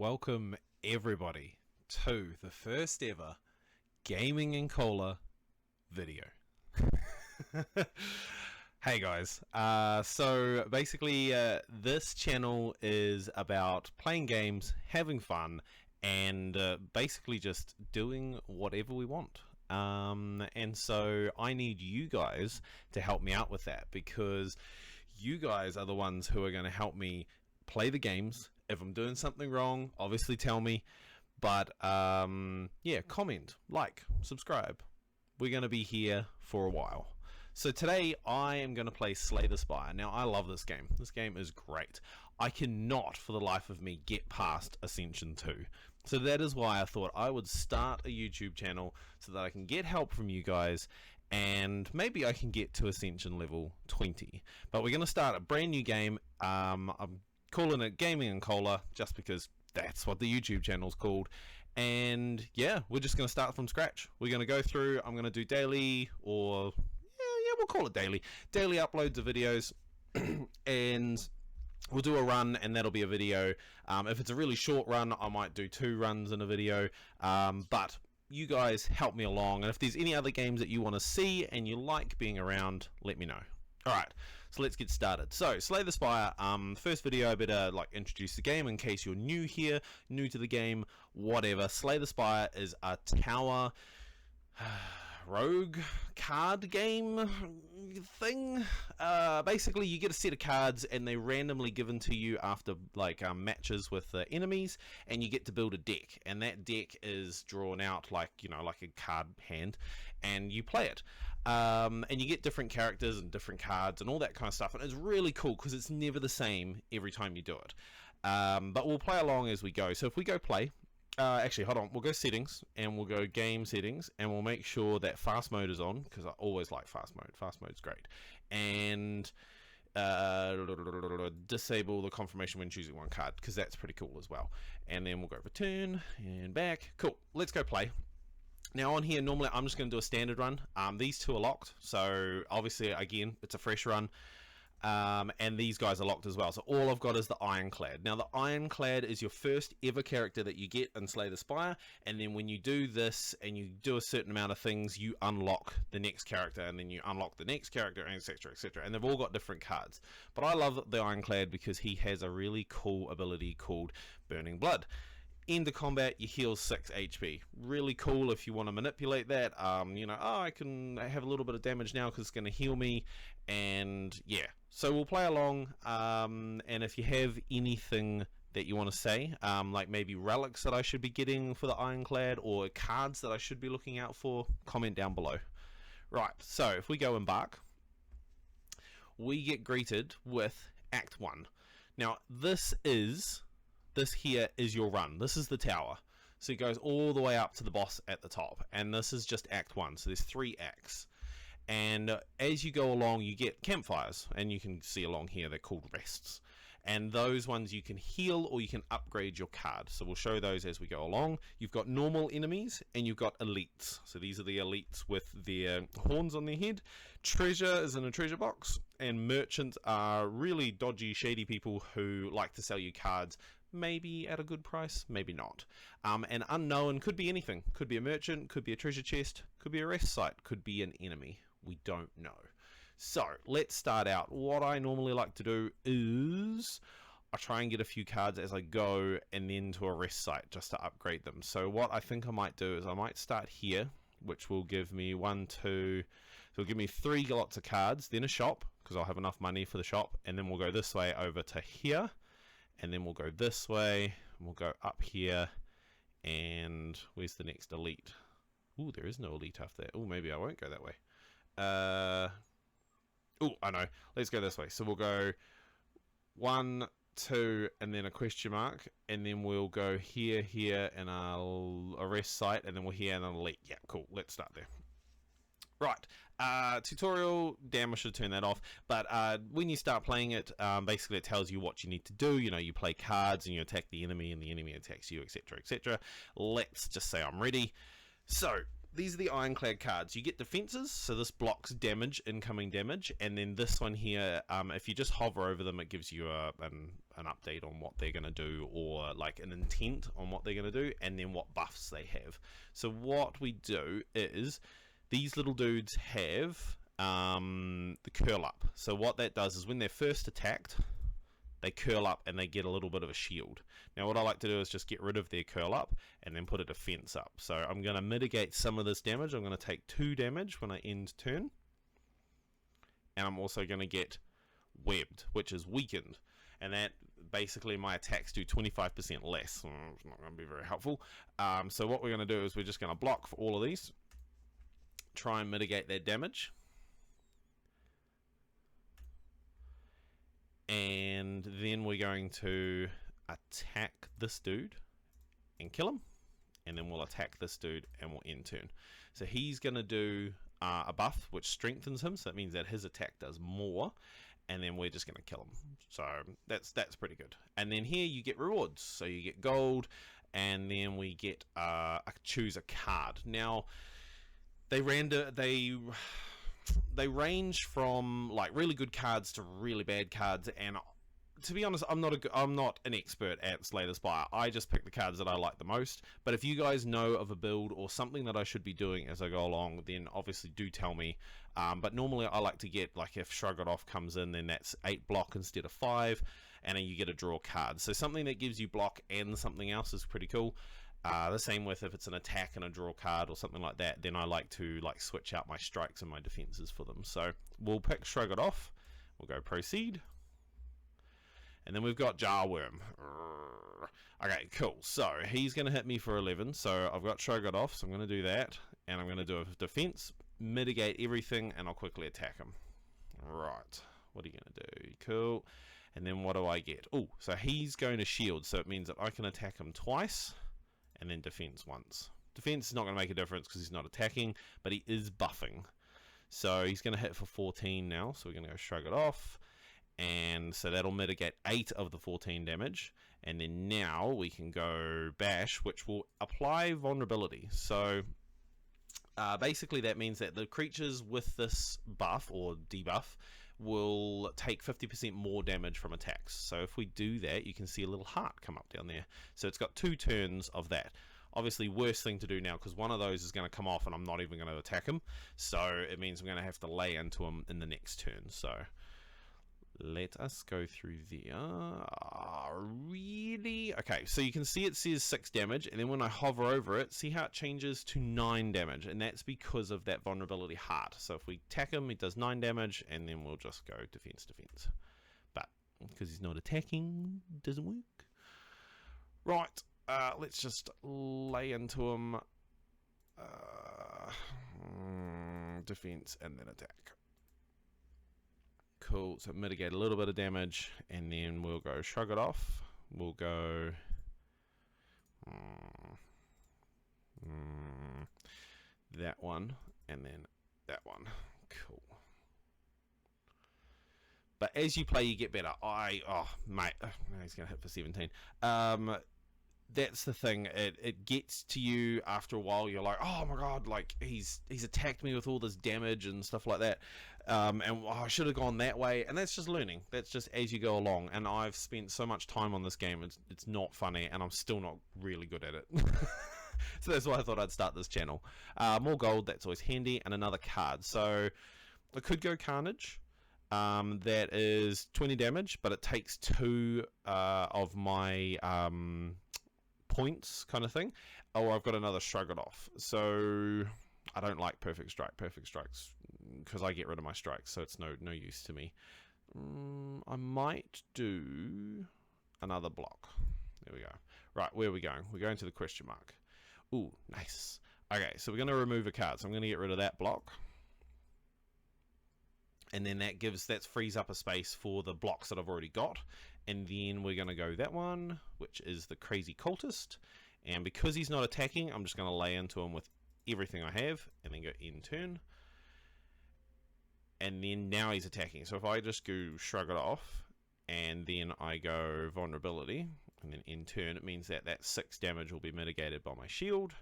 Welcome everybody to the first ever Gaming and Cola video. Hey guys, so basically this channel is about playing games, having fun, and basically just doing whatever we want. And so I need you guys to help me out with that, because you guys are the ones who are going to help me play the games. If I'm doing something wrong, obviously tell me, but yeah, comment, like, subscribe. We're going to be here for a while. So today I am going to play Slay the Spire. Now, I love this game. This game is great. I cannot for the life of me get past Ascension 2. So that is why I thought I would start a YouTube channel so that I can get help from you guys, and maybe I can get to Ascension level 20. But we're going to start a brand new game. I'm calling it Gaming and Cola just because that's what the YouTube channel's called. And yeah, we're just going to start from scratch. We're going to go through, I'm going to do daily, or yeah, we'll call it daily uploads of videos. And we'll do a run, and that'll be a video. If it's a really short run, I might do 2 runs in a video. But you guys help me along, and if there's any other games that you want to see and you like being around, let me know. Alright, so let's get started. So, Slay the Spire, first video I better introduce the game in case you're new here, new to the game, whatever. Slay the Spire is a tower rogue card game thing. Basically you get a set of cards and they're randomly given to you after matches with enemies, and you get to build a deck, and that deck is drawn out like a card hand, and you play it, and you get different characters and different cards and all that kind of stuff, and it's really cool because it's never the same every time you do it. But we'll play along as we go. So if we go play, actually, hold on, we'll go settings, and we'll go game settings, and we'll make sure that fast mode is on, because I always like fast mode. Fast mode's great. And disable the confirmation when choosing one card, because that's pretty cool as well. And then we'll go return and back. Cool, let's go play. Now on here, normally I'm just going to do a standard run. These two are locked, so obviously again it's a fresh run. And these guys are locked as well. So all I've got is the Ironclad. Now the Ironclad is your first ever character that you get in Slay the Spire, and then when you do this and you do a certain amount of things, you unlock the next character, and then you unlock the next character, etc, etc, and they've all got different cards. But I love the Ironclad because he has a really cool ability called Burning Blood. End of combat, you heal 6 HP. Really cool if you want to manipulate that. I can have a little bit of damage now because it's going to heal me, and yeah. So we'll play along, and if you have anything that you want to say, like maybe relics that I should be getting for the Ironclad, or cards that I should be looking out for, comment down below. Right, so if we go embark, we get greeted with Act 1. Now this here is your run. This is the tower. So it goes all the way up to the boss at the top, and this is just Act 1. So there's 3 acts. And as you go along, you get campfires, and you can see along here they're called rests, and those ones you can heal or you can upgrade your card. So we'll show those as we go along. You've got normal enemies and you've got elites. So these are the elites with their horns on their head. Treasure is in a treasure box, and merchants are really dodgy, shady people who like to sell you cards, maybe at a good price, maybe not. And unknown could be anything. Could be a merchant, could be a treasure chest, could be a rest site, could be an enemy. We don't know. So let's start out. What I normally like to do is I try and get a few cards as I go, and then to a rest site just to upgrade them. So what I think I might do is I might start here, which will give me 1, 2, so it'll give me 3 lots of cards, then a shop, because I'll have enough money for the shop, and then we'll go this way over to here, and then we'll go this way, and we'll go up here, and where's the next elite? Ooh, there is no elite after that. Oh, maybe I won't go that way. Oh, I know. Let's go this way. So we'll go 1, 2, and then a question mark, and then we'll go here, here, and a rest site, and then we'll here and an elite. Yeah, cool. Let's start there. Right, tutorial, damn, I should turn that off, but when you start playing it, basically it tells you what you need to do. You play cards, and you attack the enemy, and the enemy attacks you, etc, etc. Let's just say I'm ready. So, these are the Ironclad cards. You get defenses, so this blocks damage, incoming damage, and then this one here, if you just hover over them, it gives you a an update on what they're going to do, or like an intent on what they're going to do, and then what buffs they have. So what we do is these little dudes have the curl up. So what that does is when they're first attacked, they curl up and they get a little bit of a shield. Now what I like to do is just get rid of their curl up and then put a defense up. So I'm going to mitigate some of this damage. I'm going to take 2 damage when I end turn. And I'm also going to get webbed, which is weakened. And that basically my attacks do 25% less. It's not going to be very helpful. So what we're going to do is we're just going to block for all of these. Try and mitigate that damage. And then we're going to attack this dude and kill him, and then we'll attack this dude and we'll end turn. So he's going to do a buff which strengthens him, so that means that his attack does more, and then we're just going to kill him. So that's pretty good. And then here you get rewards, so you get gold, and then we get choose a card. Now they range from like really good cards to really bad cards, and to be honest, I'm not an expert at Slay the Spire. I just pick the cards that I like the most. But if you guys know of a build or something that I should be doing as I go along, then obviously do tell me. But normally I like to get, like, if Shrug It Off comes in, then that's 8 block instead of 5, and then you get a draw card. So something that gives you block and something else is pretty cool. The same with if it's an attack and a draw card or something like that, then I like to switch out my strikes and my defenses for them. So we'll pick Shrug It Off. We'll go proceed. And then we've got Jarworm. Okay, cool. So he's going to hit me for 11. So I've got Shrug It Off, so I'm going to do that. And I'm going to do a defense, mitigate everything, and I'll quickly attack him. Right. What are you going to do? Cool. And then what do I get? Oh, so he's going to shield. So it means that I can attack him twice and then defense once. Defense is not going to make a difference because he's not attacking, but he is buffing. So he's going to hit for 14 now. So we're going to go Shrug It Off. And so that'll mitigate 8 of the 14 damage. And then now we can go Bash, which will apply vulnerability. So basically that means that the creatures with this buff or debuff will take 50% more damage from attacks. So if we do that, you can see a little heart come up down there. So it's got 2 turns of that. Obviously, worst thing to do now, because one of those is going to come off and I'm not even going to attack him. So it means I'm going to have to lay into him in the next turn. So let us go through there. Really? Okay, so you can see it says 6 damage, and then when I hover over it, see how it changes to 9 damage, and that's because of that vulnerability heart. So if we attack him, he does 9 damage, and then we'll just go defense, defense. But because he's not attacking, it doesn't work. Right, let's just lay into him. Defense, and then attack. Cool, so mitigate a little bit of damage, and then we'll go Shrug It Off. We'll go that one, and then that one. Cool. But as you play, you get better. Oh, mate, he's going to hit for 17. That's the thing. It gets to you after a while. You're like, oh my god, like he's attacked me with all this damage and stuff like that. And I should have gone that way. And that's just learning. That's just as you go along. And I've spent so much time on this game. It's not funny, and I'm still not really good at it. So that's why I thought I'd start this channel. More gold. That's always handy, and another card. So I could go Carnage. That is 20 damage, but it takes 2 of my points kind of thing. Or I've got another Shrug It Off. So I don't like Perfect Strike. Perfect Strikes, because I get rid of my strikes, so it's no use to me. I might do another block. There we go. Right, where are we going? We're going to the question mark. Ooh, nice. Okay, so we're going to remove a card. So I'm going to get rid of that block. And then that frees up a space for the blocks that I've already got. And then we're going to go that one, which is the Crazy Cultist. And because he's not attacking, I'm just going to lay into him with everything I have, and then go end turn. And then now he's attacking. So if I just go Shrug It Off, and then I go vulnerability, and then end turn, it means that 6 damage will be mitigated by my shield.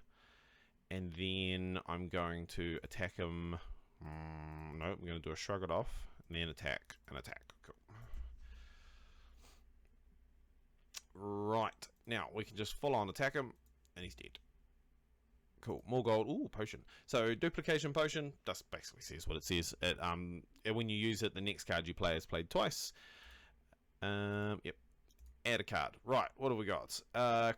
And then I'm going to attack him. No, I'm going to do a Shrug It Off, and then attack, and attack. Cool. Right, now we can just full on attack him, and he's dead. Cool, more gold. Ooh, potion. So duplication potion just basically says what it says. When you use it, the next card you play is played twice. Yep. Add a card. Right, what have we got?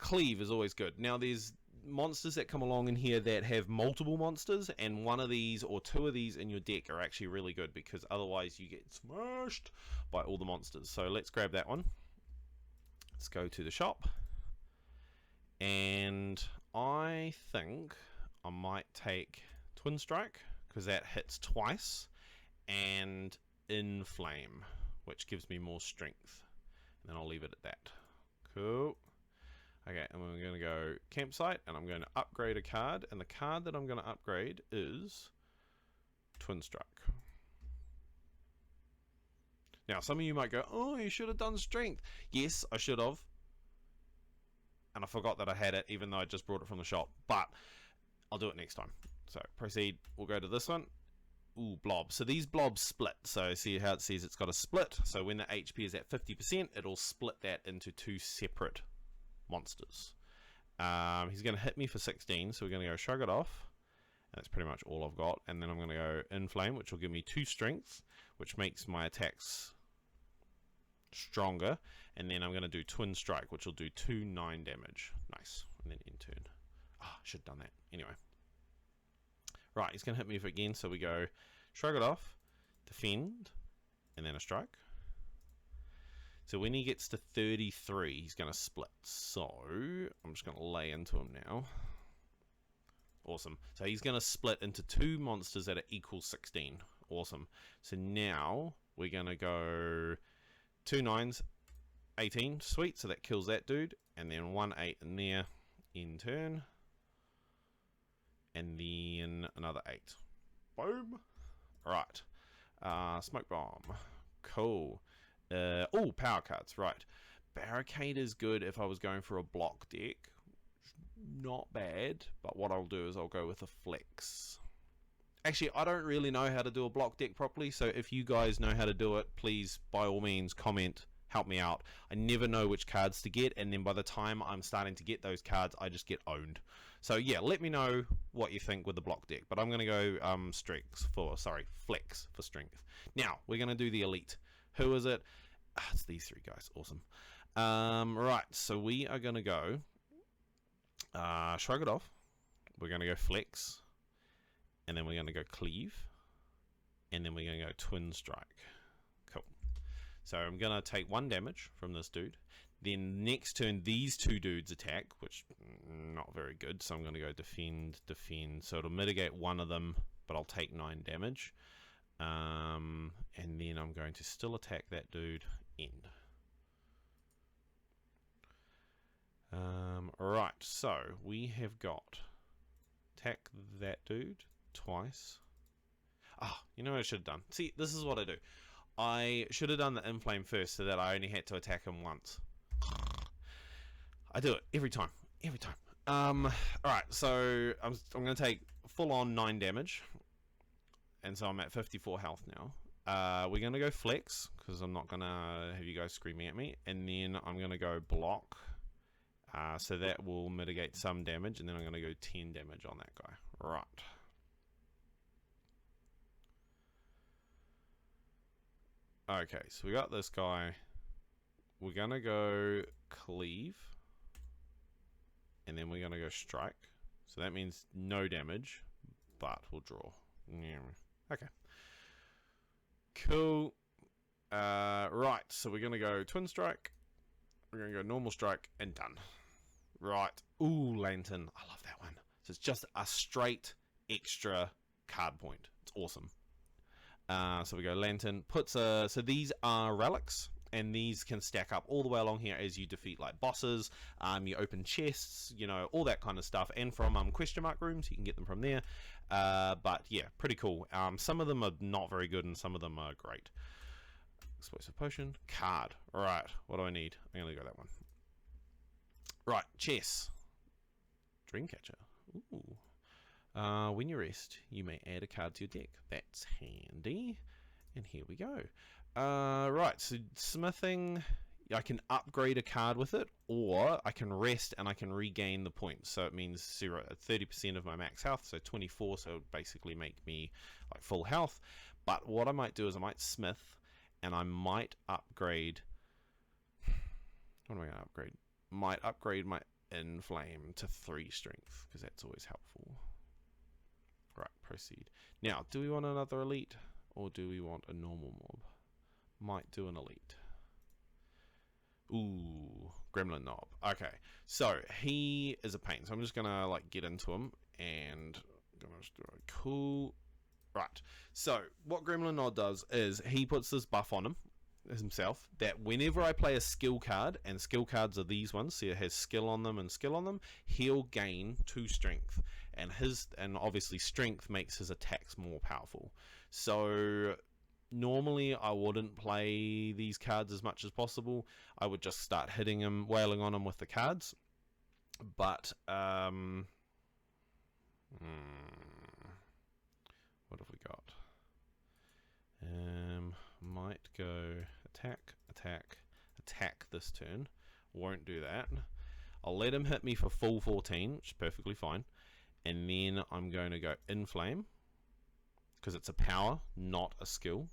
Cleave is always good. Now there's monsters that come along in here that have multiple monsters, and one of these or two of these in your deck are actually really good, because otherwise you get smashed by all the monsters. So let's grab that one. Let's go to the shop, and I think I might take Twin Strike, because that hits twice, and Inflame, which gives me more strength, and then I'll leave it at that. Cool. Okay, and we're going to go Campsite, and I'm going to upgrade a card, and the card that I'm going to upgrade is Twin Strike. Now, some of you might go, oh, you should have done Strength. Yes, I should have. And I forgot that I had it, even though I just brought it from the shop. But I'll do it next time. So, proceed. We'll go to this one. Ooh, blob. So these blobs split. So see how it says it's got a split. So when the HP is at 50%, it'll split that into two separate monsters. He's going to hit me for 16, so we're going to go Shrug It Off. That's pretty much all I've got. And then I'm going to go Inflame, which will give me 2 strength, which makes my attacks stronger. And then I'm going to do Twin Strike, which will do 2 9 damage. Nice. And then end turn. Ah, I should have done that. Anyway. Right, he's going to hit me again, so we go Shrug It Off, Defend, and then a Strike. So when he gets to 33, he's going to split. So I'm just going to lay into him now. Awesome. So he's going to split into 2 monsters that are equal 16. Awesome. So now we're going to go 2 9s, 18. Sweet. So that kills that dude. And then 1 8 in there. In turn. And then another 8. Boom. Alright. Smoke Bomb. Cool. Oh, power cards. Right. Barricade is good if I was going for a block deck. Not bad. But what I'll do is I'll go with a flex. Actually, I don't really know how to do a block deck properly. So if you guys know how to do it, please, by all means, comment. Help me out. I never know which cards to get. And then by the time I'm starting to get those cards, I just get owned. So yeah, let me know what you think with the block deck. But I'm going to go flex for strength. Now, we're going to do the elite. Who is it? It's these 3 guys. Awesome. Right, so we are going to go Shrug It Off. We're going to go Flex. And then we're going to go Cleave. And then we're going to go Twin Strike. Cool. So I'm going to take 1 damage from this dude. Then next turn, these 2 dudes attack, which not very good. So I'm going to go Defend, Defend. So it'll mitigate one of them, but I'll take 9 damage. And then I'm going to still attack that dude. End. Right, so we have got attack that dude twice. You know what I should have done? See, this is what I do. I should have done the Inflame first so that I only had to attack him once. I do it every time. Every time. Alright, so I'm going to take full on 9 damage. And so I'm at 54 health now. We're going to go Flex, because I'm not going to have you guys screaming at me. And then I'm going to go Block. So that will mitigate some damage. And then I'm going to go 10 damage on that guy. Right. Okay, so we got this guy. We're going to go Cleave. And then we're going to go Strike. So that means no damage, but we'll draw. Okay. Cool. Right, so we're going to go Twin Strike. We're going to go Normal Strike, and done. Right. Ooh, Lantern. I love that one. So it's just a straight extra card point. It's awesome. So we go Lantern. So these are relics, and these can stack up all the way along here as you defeat like bosses, you open chests, you know, all that kind of stuff, and from question mark rooms, you can get them from there. But yeah, pretty cool. Some of them are not very good, and some of them are great. Explosive Potion. Card. Alright, what do I need? I'm going to go that one. Right, chess. Dreamcatcher. Ooh. When you rest, you may add a card to your deck. That's handy. And here we go. Right, so smithing. I can upgrade a card with it, or I can rest and I can regain the points. So it means 30% of my max health, so 24, so it would basically make me like full health. But what I might do is I might smith, and I might upgrade. What am I going to upgrade? Might upgrade my Inflame to 3 strength, because that's always helpful. Right, proceed. Now, do we want another elite, or do we want a normal mob? Might do an elite. Ooh, Gremlin Knob. Okay, so he is a pain. So I'm just gonna like get into him and gonna just do a cool. Right. So what Gremlin Knob does is he puts this buff on himself that whenever I play a skill card, and skill cards are these ones, so it has skill on them and skill on them, he'll gain 2 strength, and obviously strength makes his attacks more powerful. So normally I wouldn't play these cards as much as possible. I would just start hitting him, wailing on him with the cards. But what have we got? Might go attack this turn. Won't do that. I'll let him hit me for full 14, which is perfectly fine. And then I'm going to go Inflame, because it's a power, not a skill.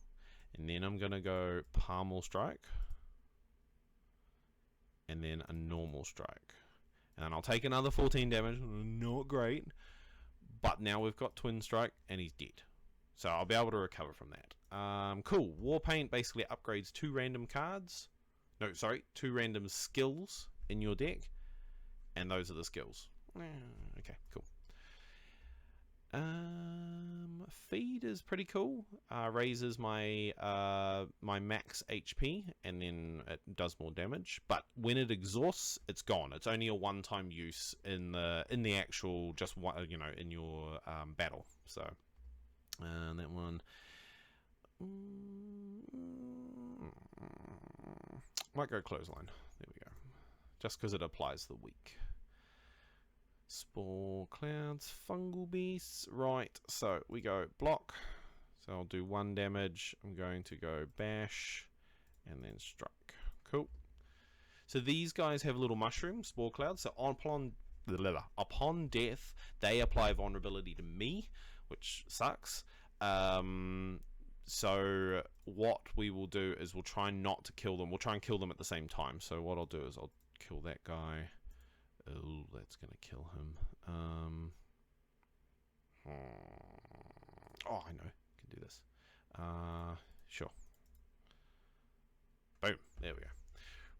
And then I'm going to go Palmal Strike. And then a normal strike. And then I'll take another 14 damage. Not great. But now we've got Twin Strike, and he's dead. So I'll be able to recover from that. Cool. Warpaint basically upgrades 2 random cards. No, sorry, 2 random skills in your deck. And those are the skills. Okay, cool. Feed is pretty cool. Raises my my max HP, and then it does more damage. But when it exhausts, it's gone. It's only a one-time use in the actual just one, in your battle. So that one might go Clothesline. There we go. Just because it applies the weak. Spore Clouds, Fungal Beasts. Right, so we go block. So I'll do 1 damage. I'm going to go bash and then strike. Cool. So these guys have little mushrooms, Spore Clouds. So upon death, they apply vulnerability to me, which sucks. So what we will do is we'll try not to kill them. We'll try and kill them at the same time. So what I'll do is I'll kill that guy. Oh, that's going to kill him. Oh, I know. I can do this. Sure. Boom. There we go.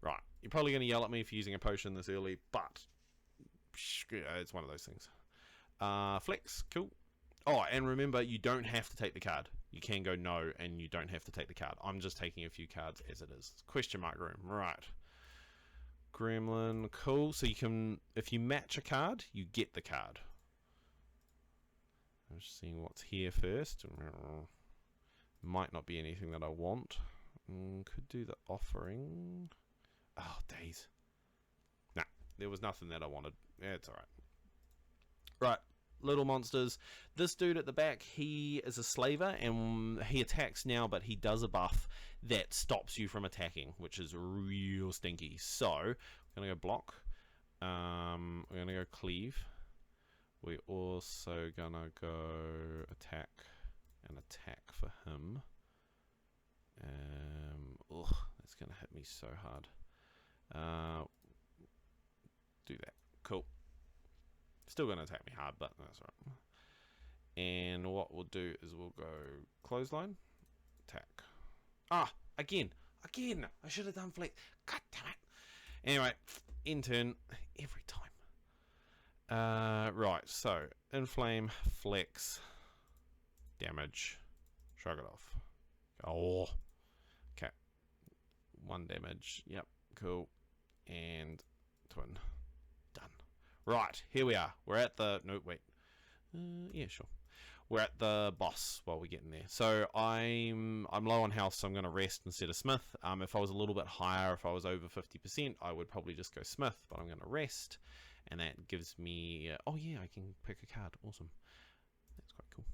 Right. You're probably going to yell at me for using a potion this early, but it's one of those things. Flex. Cool. Oh, and remember, you don't have to take the card. You can go no, and you don't have to take the card. I'm just taking a few cards as it is. Question mark room. Right. Gremlin, cool. So you can, if you match a card, you get the card. I'm just seeing what's here first. Might not be anything that I want. Could do the offering. Oh, days. Nah, there was nothing that I wanted. Yeah, it's alright. Right, little monsters. This dude at the back, he is a slaver, and he attacks now, but he does a buff that stops you from attacking, which is real stinky. So, we're going to go block. We're going to go cleave. We're also going to go attack and attack for him. Ugh, that's going to hit me so hard. Do that. Cool. Still going to attack me hard, but that's right. And what we'll do is we'll go clothesline, attack. Ah, again. I should have done flex. God damn it. Anyway, in turn, every time. Right, so inflame, flex, damage, shrug it off. Oh, okay. 1 damage. Yep, cool. And twin. Done. Right, here we are. We're at the... No, wait. Yeah, sure. We're at the boss while we get in there. So I'm low on health, so I'm going to rest instead of smith. If I was a little bit higher, if I was over 50%, I would probably just go smith, but I'm going to rest. And that gives me... oh, yeah, I can pick a card. Awesome. That's quite cool.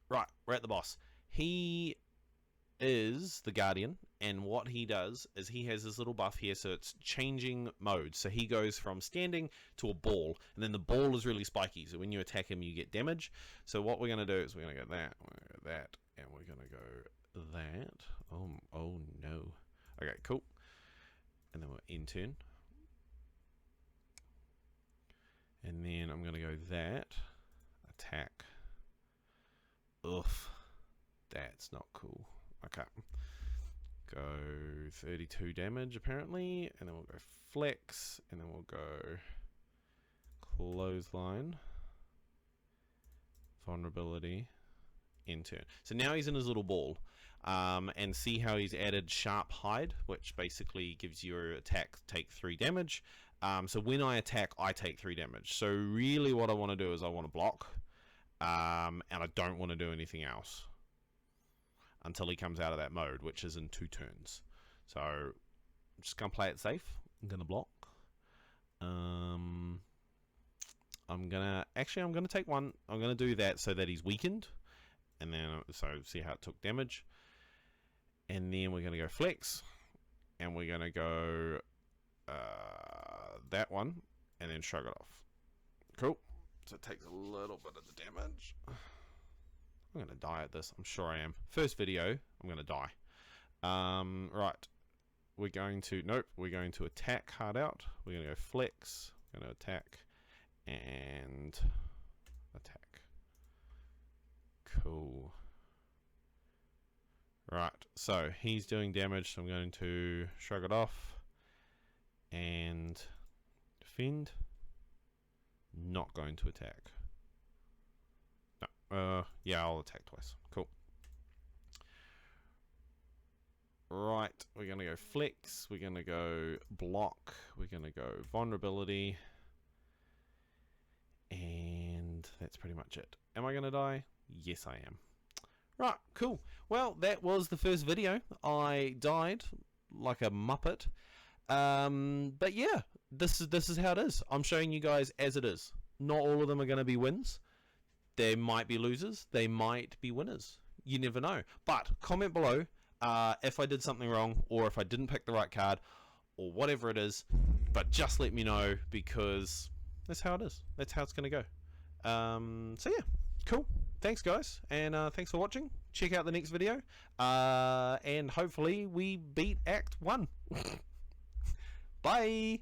Right, we're at the boss. He is the Guardian, and what he does is he has this little buff here, so it's changing modes. So he goes from standing to a ball, and then the ball is really spiky, so when you attack him you get damage. So what we're going to do is we're going to go that, we're going to go that, and we're going to go that. Oh no. Okay, cool. And then we're in turn. And then I'm going to go that, attack. Ugh, that's not cool. Okay. Go 32 damage apparently, and then we'll go flex, and then we'll go clothesline, vulnerability, in turn. So now he's in his little ball, and see how he's added sharp hide, which basically gives your attack take 3 damage. So when I attack, I take 3 damage. So really what I want to do is I want to block, and I don't want to do anything else until he comes out of that mode, which is in 2 turns. So I'm just gonna play it safe. I'm gonna block. I'm gonna take one. I'm gonna do that so that he's weakened, and then so see how it took damage. And then we're gonna go flex, and we're gonna go that one, and then shrug it off. Cool. So it takes a little bit of the damage. I'm going to die at this. I'm sure I am. First video, I'm going to die. Right. We're going to... Nope. We're going to attack hard out. We're going to go flex. We're going to attack. And... attack. Cool. Right. So, he's doing damage. So I'm going to shrug it off. And... defend. Not going to attack. Yeah, I'll attack twice. Cool. Right, we're going to go flex. We're going to go block. We're going to go vulnerability. And that's pretty much it. Am I going to die? Yes, I am. Right, cool. Well, that was the first video. I died like a muppet. But yeah, this is how it is. I'm showing you guys as it is. Not all of them are going to be wins. There might be losers. They might be winners. You never know. But comment below if I did something wrong, or if I didn't pick the right card, or whatever it is. But just let me know, because that's how it is. That's how it's going to go. So yeah, cool. Thanks guys, and thanks for watching. Check out the next video, and hopefully we beat Act 1. Bye.